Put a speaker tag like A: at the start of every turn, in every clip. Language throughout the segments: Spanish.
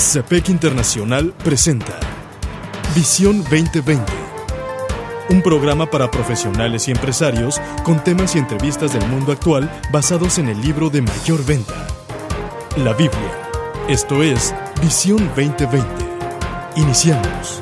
A: CEPEC Internacional presenta Visión 2020, un programa para profesionales y empresarios con temas y entrevistas del mundo actual basados en el libro de mayor venta, la Biblia. Esto es Visión 2020. Iniciamos.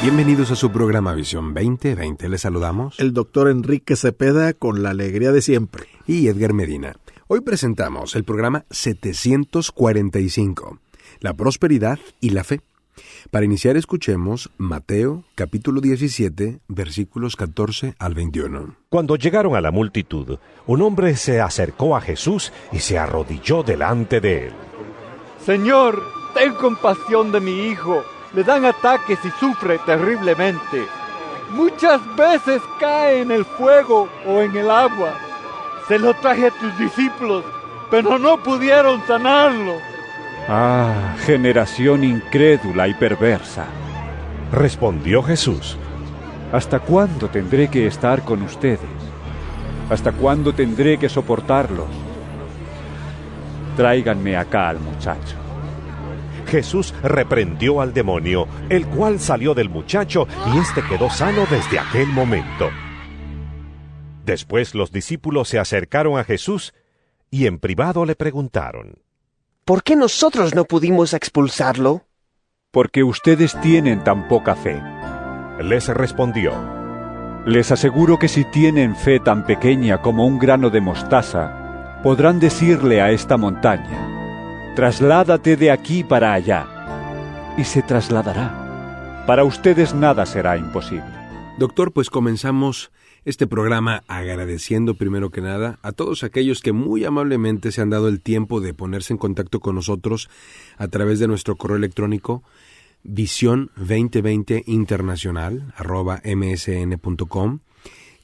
B: Bienvenidos a su programa Visión 2020. Les saludamos
C: el doctor Enrique Cepeda con la alegría de siempre.
B: Y Edgar Medina. Hoy presentamos el programa 745, la prosperidad y la fe. Para iniciar escuchemos Mateo capítulo 17, versículos 14 al 21.
D: Cuando llegaron a la multitud, un hombre se acercó a Jesús y se arrodilló delante de él.
E: Señor, ten compasión de mi hijo. Le dan ataques y sufre terriblemente. Muchas veces cae en el fuego o en el agua. Se lo traje a tus discípulos, pero no pudieron sanarlo.
F: Ah, generación incrédula y perversa.
D: Respondió Jesús.
F: ¿Hasta cuándo tendré que estar con ustedes? ¿Hasta cuándo tendré que soportarlos? Tráiganme acá al muchacho.
D: Jesús reprendió al demonio, el cual salió del muchacho y éste quedó sano desde aquel momento. Después los discípulos se acercaron a Jesús y en privado le preguntaron:
G: ¿Por qué nosotros no pudimos expulsarlo?
F: Porque ustedes tienen tan poca fe.
D: Les respondió:
F: Les aseguro que si tienen fe tan pequeña como un grano de mostaza, podrán decirle a esta montaña: trasládate de aquí para allá, y se trasladará. Para ustedes nada será imposible.
B: Doctor, pues comenzamos este programa agradeciendo primero que nada a todos aquellos que muy amablemente se han dado el tiempo de ponerse en contacto con nosotros a través de nuestro correo electrónico visión2020internacional@msn.com.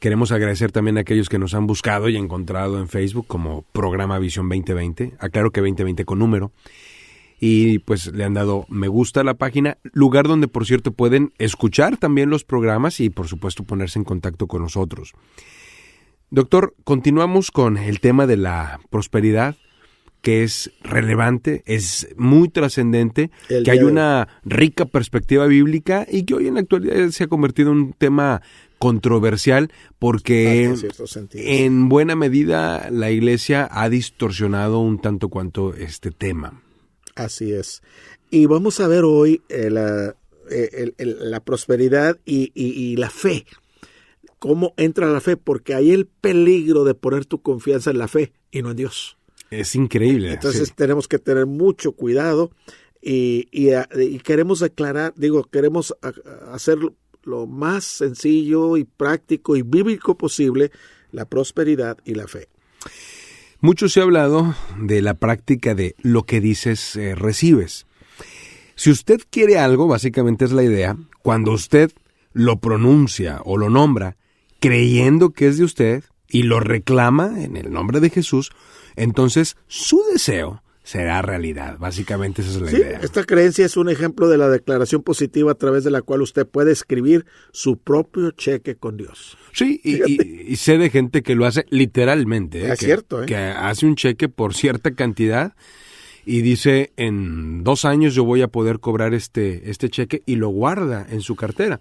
B: Queremos agradecer también a aquellos que nos han buscado y encontrado en Facebook como programa Visión 2020, aclaro que 2020 con número, y pues le han dado me gusta a la página, lugar donde por cierto pueden escuchar también los programas y por supuesto ponerse en contacto con nosotros. Doctor, continuamos con el tema de la prosperidad, que es relevante, es muy trascendente, que hay una rica perspectiva bíblica y que hoy en la actualidad se ha convertido en un tema controversial porque en buena medida la Iglesia ha distorsionado un tanto cuanto este tema.
C: Así es. Y vamos a ver hoy la prosperidad y la fe. ¿Cómo entra la fe? Porque hay el peligro de poner tu confianza en la fe y no en Dios.
B: Es increíble.
C: Entonces tenemos que tener mucho cuidado y queremos aclarar, queremos hacer lo más sencillo y práctico y bíblico posible, la prosperidad y la fe.
B: Mucho se ha hablado de la práctica de lo que dices, recibes. Si usted quiere algo, básicamente es la idea, cuando usted lo pronuncia o lo nombra creyendo que es de usted y lo reclama en el nombre de Jesús, entonces su deseo será realidad. Básicamente esa es la idea.
C: Esta creencia es un ejemplo de la declaración positiva a través de la cual usted puede escribir su propio cheque con Dios.
B: Sí, y sé de gente que lo hace literalmente.
C: Es cierto.
B: Que hace un cheque por cierta cantidad y dice, en 2 años yo voy a poder cobrar este cheque, y lo guarda en su cartera.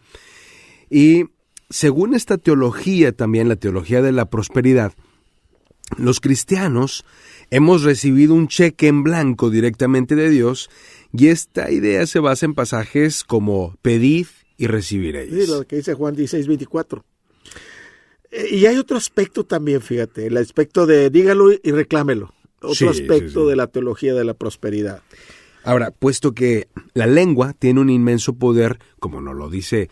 B: Y según esta teología, también la teología de la prosperidad, los cristianos hemos recibido un cheque en blanco directamente de Dios, y esta idea se basa en pasajes como pedid y recibiréis.
C: Sí, lo que dice Juan 16:24. Y hay otro aspecto también, fíjate, el aspecto de dígalo y reclámelo. Otro aspecto de la teología de la prosperidad.
B: Ahora, puesto que la lengua tiene un inmenso poder, como nos lo dice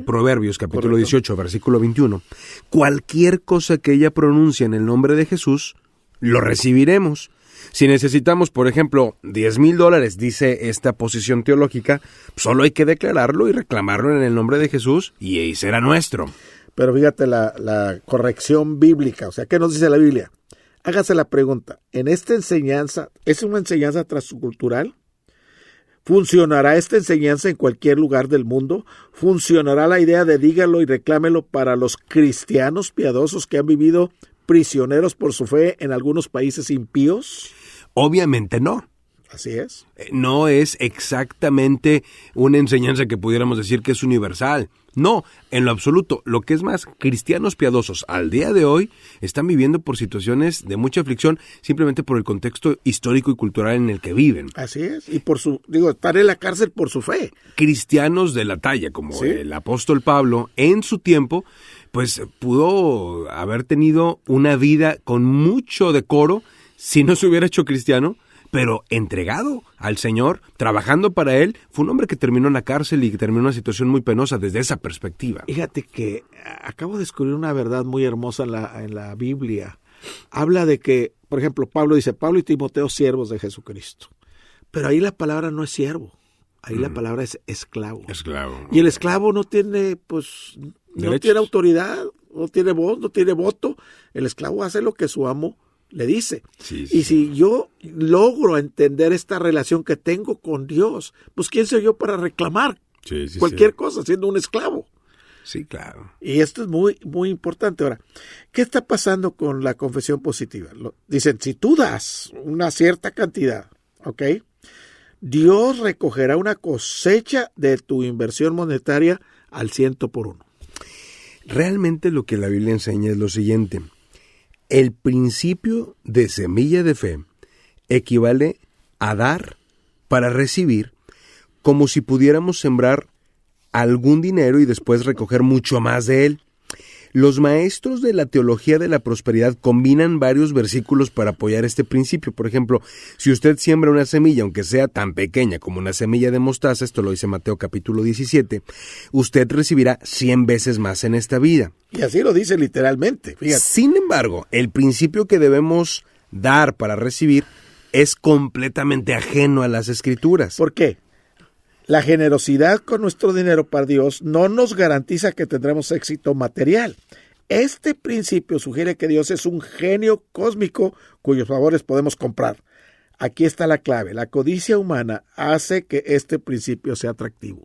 B: Proverbios capítulo 18, versículo 21, cualquier cosa que ella pronuncie en el nombre de Jesús, lo recibiremos. Si necesitamos, por ejemplo, $10,000, dice esta posición teológica, solo hay que declararlo y reclamarlo en el nombre de Jesús y será nuestro.
C: Pero fíjate la corrección bíblica, o sea, ¿qué nos dice la Biblia? Hágase la pregunta, ¿en esta enseñanza es una enseñanza transcultural? ¿Funcionará esta enseñanza en cualquier lugar del mundo? ¿Funcionará la idea de dígalo y reclámelo para los cristianos piadosos que han vivido prisioneros por su fe en algunos países impíos?
B: Obviamente no.
C: Así es.
B: No es exactamente una enseñanza que pudiéramos decir que es universal. No, en lo absoluto. Lo que es más, cristianos piadosos al día de hoy están viviendo por situaciones de mucha aflicción simplemente por el contexto histórico y cultural en el que viven.
C: Así es. Y estar en la cárcel por su fe.
B: Cristianos de la talla, como
C: ¿Sí?
B: el apóstol Pablo, en su tiempo, pues pudo haber tenido una vida con mucho decoro si no se hubiera hecho cristiano, pero entregado al Señor, trabajando para Él. Fue un hombre que terminó en la cárcel y que terminó en una situación muy penosa desde esa perspectiva.
C: Fíjate que acabo de descubrir una verdad muy hermosa en la Biblia. Habla de que, por ejemplo, Pablo dice, Pablo y Timoteo, siervos de Jesucristo. Pero ahí la palabra no es siervo, ahí la palabra es esclavo.
B: Esclavo.
C: Y el esclavo no tiene, no
B: Derechos.
C: tiene autoridad, no tiene voz, no tiene voto. El esclavo hace lo que su amo le dice.
B: Sí.
C: Y si yo logro entender esta relación que tengo con Dios, pues ¿quién soy yo para reclamar cualquier cosa siendo un esclavo?
B: Sí, claro.
C: Y esto es muy, muy importante. Ahora, ¿qué está pasando con la confesión positiva? Dicen, si tú das una cierta cantidad, ¿ok? Dios recogerá una cosecha de tu inversión monetaria al 100%.
B: Realmente lo que la Biblia enseña es lo siguiente. El principio de semilla de fe equivale a dar para recibir, como si pudiéramos sembrar algún dinero y después recoger mucho más de él. Los maestros de la teología de la prosperidad combinan varios versículos para apoyar este principio. Por ejemplo, si usted siembra una semilla, aunque sea tan pequeña como una semilla de mostaza, esto lo dice Mateo capítulo 17, usted recibirá 100 veces más en esta vida.
C: Y así lo dice literalmente, fíjate.
B: Sin embargo, el principio que debemos dar para recibir es completamente ajeno a las Escrituras.
C: ¿Por qué? La generosidad con nuestro dinero para Dios no nos garantiza que tendremos éxito material. Este principio sugiere que Dios es un genio cósmico cuyos favores podemos comprar. Aquí está la clave. La codicia humana hace que este principio sea atractivo.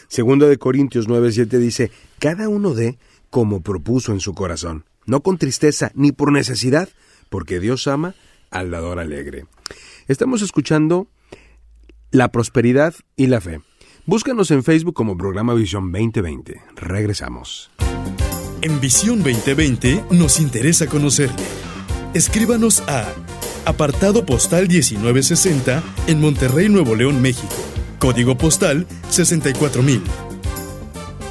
B: Segunda de Corintios 9:7 dice, cada uno dé como propuso en su corazón, no con tristeza ni por necesidad, porque Dios ama al dador alegre. Estamos escuchando La prosperidad y la fe. Búscanos en Facebook como Programa Visión 2020. Regresamos.
A: En Visión 2020 nos interesa conocerle. Escríbanos a apartado postal 1960 en Monterrey, Nuevo León, México. Código postal 64000.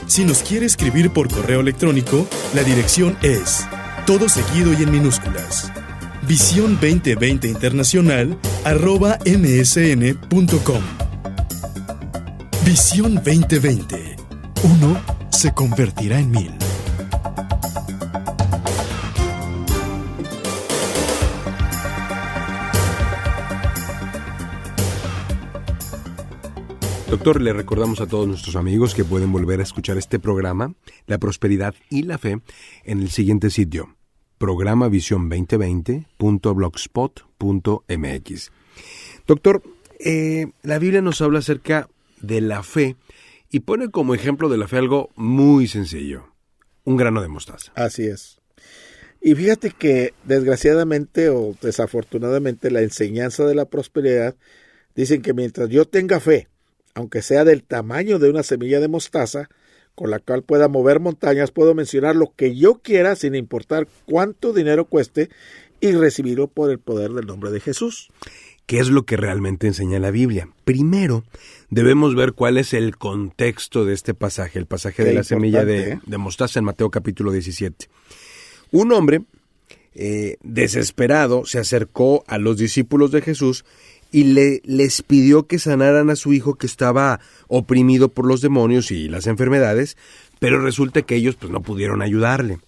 A: Si nos quiere escribir por correo electrónico, la dirección es todo seguido y en minúsculas. Visión 2020 Internacional @msn.com. Visión 2020. Uno se convertirá en 1000.
B: Doctor, le recordamos a todos nuestros amigos que pueden volver a escuchar este programa, La prosperidad y la fe, en el siguiente sitio, programavision2020.blogspot.mx. Doctor, la Biblia nos habla acerca de la fe y pone como ejemplo de la fe algo muy sencillo, un grano de mostaza.
C: Así es. Y fíjate que desgraciadamente o desafortunadamente la enseñanza de la prosperidad dicen que mientras yo tenga fe, aunque sea del tamaño de una semilla de mostaza, con la cual pueda mover montañas, puedo mencionar lo que yo quiera sin importar cuánto dinero cueste y recibirlo por el poder del nombre de Jesús.
B: ¿Qué es lo que realmente enseña la Biblia? Primero, debemos ver cuál es el contexto de este pasaje, el pasaje de la semilla de mostaza en Mateo capítulo 17. Un hombre desesperado se acercó a los discípulos de Jesús y les pidió que sanaran a su hijo que estaba oprimido por los demonios y las enfermedades, pero resulta que ellos pues no pudieron ayudarle.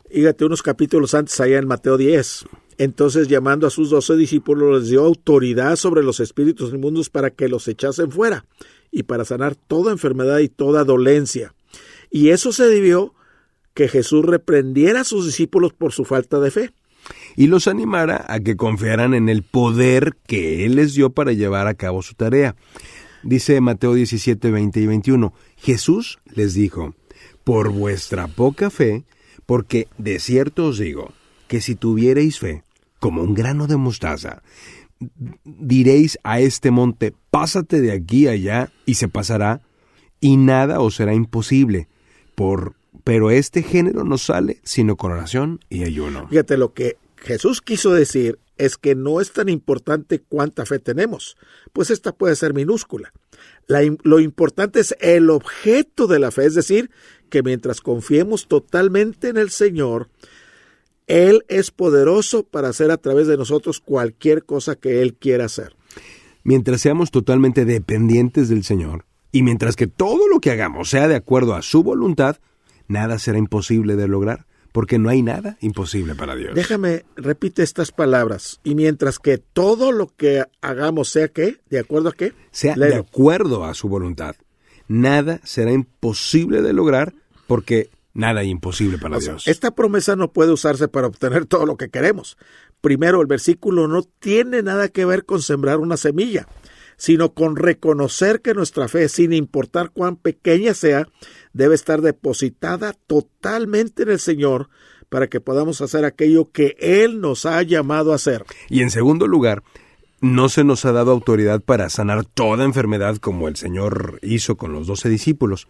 C: Fíjate, unos capítulos antes allá en Mateo 10. Entonces, llamando a sus 12 discípulos, les dio autoridad sobre los espíritus inmundos para que los echasen fuera y para sanar toda enfermedad y toda dolencia. Y eso se debió que Jesús reprendiera a sus discípulos por su falta de fe.
B: y los animara a que confiaran en el poder que Él les dio para llevar a cabo su tarea. Dice Mateo 17, 20 y 21, Jesús les dijo, por vuestra poca fe, porque de cierto os digo, que si tuviereis fe, como un grano de mostaza, diréis a este monte, pásate de aquí a allá, y se pasará, y nada os será imposible. Pero este género no sale sino con oración y ayuno.
C: Fíjate, lo que Jesús quiso decir es que no es tan importante cuánta fe tenemos, pues esta puede ser minúscula. Lo importante es el objeto de la fe, es decir, que mientras confiemos totalmente en el Señor, Él es poderoso para hacer a través de nosotros cualquier cosa que Él quiera hacer.
B: Mientras seamos totalmente dependientes del Señor, y mientras que todo lo que hagamos sea de acuerdo a su voluntad, nada será imposible de lograr, porque no hay nada imposible para Dios.
C: Repite estas palabras. Y mientras que todo lo que hagamos sea, ¿qué? ¿De acuerdo a qué?
B: Sea de acuerdo a su voluntad. Nada será imposible de lograr, porque nada es imposible para Dios.
C: Esta promesa no puede usarse para obtener todo lo que queremos. Primero, el versículo no tiene nada que ver con sembrar una semilla, sino con reconocer que nuestra fe, sin importar cuán pequeña sea, debe estar depositada totalmente en el Señor para que podamos hacer aquello que Él nos ha llamado a hacer.
B: Y en segundo lugar, no se nos ha dado autoridad para sanar toda enfermedad como el Señor hizo con los 12 discípulos.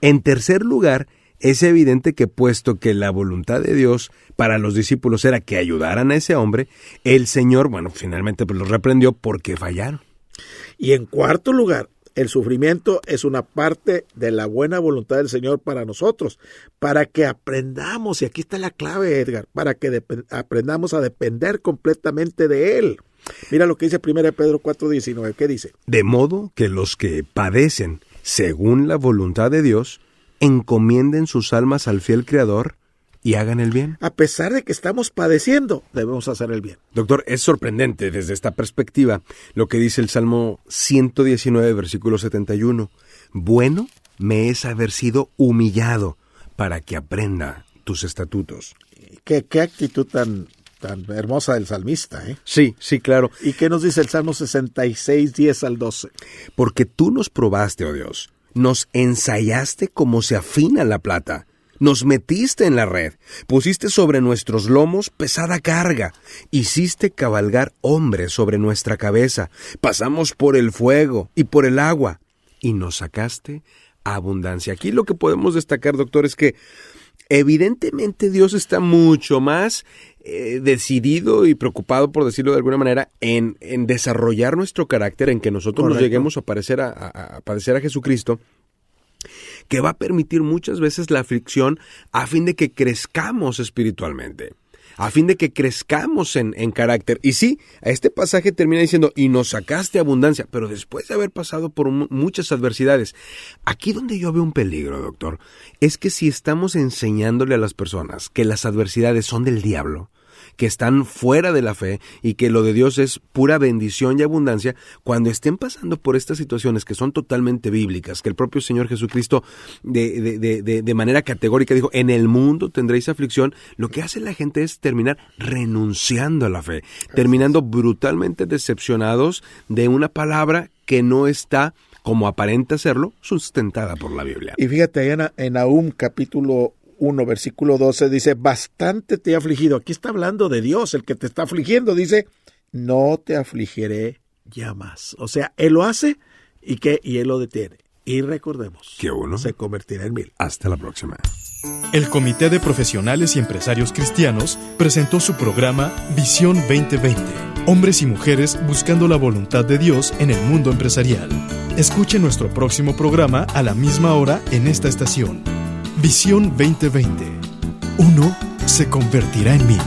B: En tercer lugar, es evidente que puesto que la voluntad de Dios para los discípulos era que ayudaran a ese hombre, el Señor, finalmente los reprendió porque fallaron.
C: Y en cuarto lugar, el sufrimiento es una parte de la buena voluntad del Señor para nosotros, para que aprendamos, y aquí está la clave, Edgar, para que aprendamos a depender completamente de Él. Mira lo que dice 1 Pedro 4:19, ¿qué dice?
B: De modo que los que padecen según la voluntad de Dios, encomienden sus almas al fiel Creador y hagan el bien.
C: A pesar de que estamos padeciendo, debemos hacer el bien.
B: Doctor, es sorprendente desde esta perspectiva lo que dice el Salmo 119, versículo 71. Bueno me es haber sido humillado para que aprenda tus estatutos.
C: Qué actitud tan hermosa del salmista, ¿eh?
B: Sí, claro.
C: ¿Y qué nos dice el Salmo 66, 10 al 12?
B: Porque tú nos probaste, oh Dios, nos ensayaste como se afina la plata. Nos metiste en la red, pusiste sobre nuestros lomos pesada carga, hiciste cabalgar hombres sobre nuestra cabeza, pasamos por el fuego y por el agua, y nos sacaste abundancia. Aquí lo que podemos destacar, doctor, es que evidentemente Dios está mucho más decidido y preocupado, por decirlo de alguna manera, en desarrollar nuestro carácter, en que nosotros nos lleguemos a padecer a Jesucristo, que va a permitir muchas veces la aflicción a fin de que crezcamos espiritualmente, a fin de que crezcamos en carácter. Y sí, este pasaje termina diciendo, y nos sacaste abundancia, pero después de haber pasado por muchas adversidades. Aquí donde yo veo un peligro, doctor, es que si estamos enseñándole a las personas que las adversidades son del diablo, que están fuera de la fe y que lo de Dios es pura bendición y abundancia, cuando estén pasando por estas situaciones que son totalmente bíblicas, que el propio Señor Jesucristo de manera categórica dijo, en el mundo tendréis aflicción, lo que hace la gente es terminar renunciando a la fe, terminando brutalmente decepcionados de una palabra que no está, como aparenta serlo, sustentada por la Biblia.
C: Y fíjate, en Nahum capítulo 1, versículo 12, dice, bastante te he afligido. Aquí está hablando de Dios, el que te está afligiendo. Dice, no te afligiré ya más. O sea, Él lo hace y Él lo detiene. Y recordemos
B: que uno
C: se convertirá en 1000.
B: Hasta la próxima.
A: El Comité de Profesionales y Empresarios Cristianos presentó su programa Visión 2020. Hombres y mujeres buscando la voluntad de Dios en el mundo empresarial. Escuche nuestro próximo programa a la misma hora en esta estación. Visión 2020. Uno se convertirá en 1000.